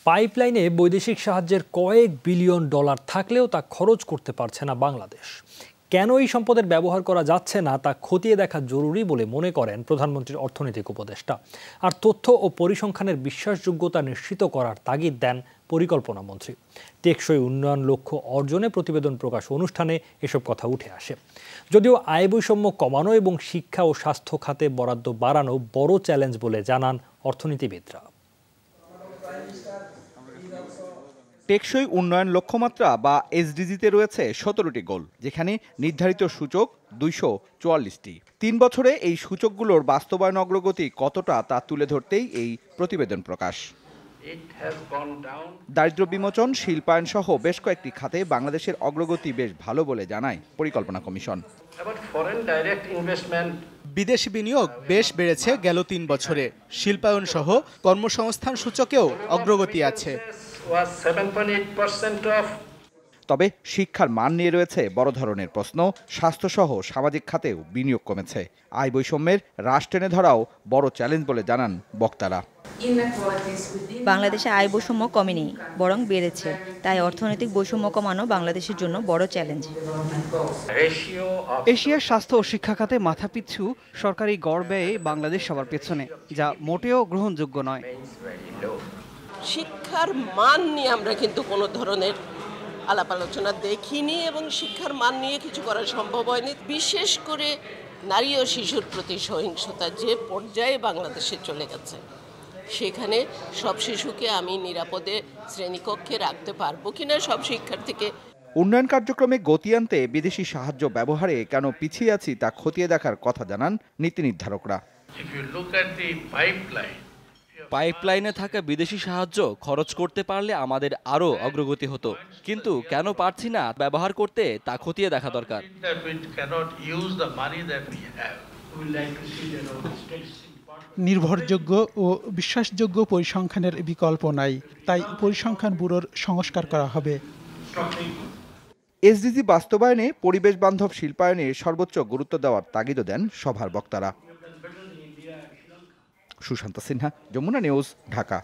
পাইপলাইনে বৈদেশিক সাহায্যের কয়েক বিলিয়ন ডলার থাকলেও তা খরচ করতে পারছে না বাংলাদেশ। কেন এই সম্পদের ব্যবহার করা যাচ্ছে না তা খতিয়ে দেখা জরুরি বলে মনে করেন প্রধানমন্ত্রীর অর্থনৈতিক উপদেষ্টা। আর তথ্য ও পরিসংখ্যানের বিশ্বাসযোগ্যতা নিশ্চিত করার তাগিদ দেন পরিকল্পনা মন্ত্রী। টেকসই উন্নয়ন লক্ষ্য অর্জনে প্রতিবেদন প্রকাশ অনুষ্ঠানে এসব কথা উঠে আসে। যদিও আয় বৈষম্য কমানো এবং শিক্ষা ও স্বাস্থ্য খাতে বরাদ্দ বাড়ানো বড় চ্যালেঞ্জ বলে জানান অর্থনীতিবিদরা। টেকসই উন্নয়ন লক্ষ্যমাত্রা বা এসডিজিতে রয়েছে 17টি গোল, যেখানে নির্ধারিত সূচক 244টি। 3 বছরে এই সূচকগুলোর বাস্তবায়ন অগ্রগতি কতটা তা তুলে ধরতেই এই প্রতিবেদন প্রকাশ। দারিদ্র্য বিমোচন, শিল্পায়ন সহ বেশ কয়েকটি খাতে বাংলাদেশের অগ্রগতি বেশ ভালো বলে জানায় পরিকল্পনা কমিশন। বিদেশি বিনিয়োগ বেশ বেড়েছে গেল 3 বছরে। শিল্পায়ন সহ কর্মসংস্থান সূচকেও অগ্রগতি আছে। তবে শিক্ষার মান নিয়ে রয়েছে বড় ধরনের প্রশ্ন। স্বাস্থ্যসহ সামাজিক খাতেও বিনিয়োগ কমেছে। আয় বৈষম্যের হ্রাস টেনে ধরাও বড় চ্যালেঞ্জ বলে জানান বক্তারা। বাংলাদেশে আয় বৈষম্য কমেনি, বরং বেড়েছে। তাই অর্থনৈতিক বৈষম্য কমানো বাংলাদেশের জন্য বড় চ্যালেঞ্জ। এশিয়ার স্বাস্থ্য ও শিক্ষা খাতে মাথাপিছু সরকারি গড় ব্যয়ে বাংলাদেশ সবার পেছনে, যা মোটেও গ্রহণযোগ্য নয়। শিক্ষার মান নিয়ে আমরা কিন্তু কোনো ধরনের আলাপ আলোচনা দেখিনি এবং শিক্ষার মান নিয়ে কিছু করা সম্ভব হয়নি। বিশেষ করে নারী ও শিশুর প্রতি সহিংসতা যে পর্যায়ে বাংলাদেশে চলে গেছে, সেখানে সব শিশুকে আমি নিরাপদে শ্রেণীকক্ষে রাখতে পারবো কিনা, সব শিক্ষার্থীকে। উন্নয়ন কার্যক্রমে গতি আনতে বিদেশি সাহায্য ব্যবহারে কেন পিছিয়ে আছি তা খতিয়ে দেখার কথা জানান নীতি নির্ধারকরা। পাইপলাইনে থাকা বিদেশি সাহায্য খরচ করতে পারলে আমাদের আরও অগ্রগতি হতো, কিন্তু কেন পারছি না ব্যবহার করতে তা খতিয়ে দেখা দরকার। নির্ভরযোগ্য ও বিশ্বাসযোগ্য পরিসংখ্যানের বিকল্প নাই, তাই পরিসংখ্যান ব্যুরোর সংস্কার করা হবে। এসডিজি বাস্তবায়নে পরিবেশ বান্ধব শিল্পায়নে সর্বোচ্চ গুরুত্ব দেওয়ার তাগিদ দেন সভার বক্তারা। সুশান্ত সিনহা, যমুনা নিউজ, ঢাকা।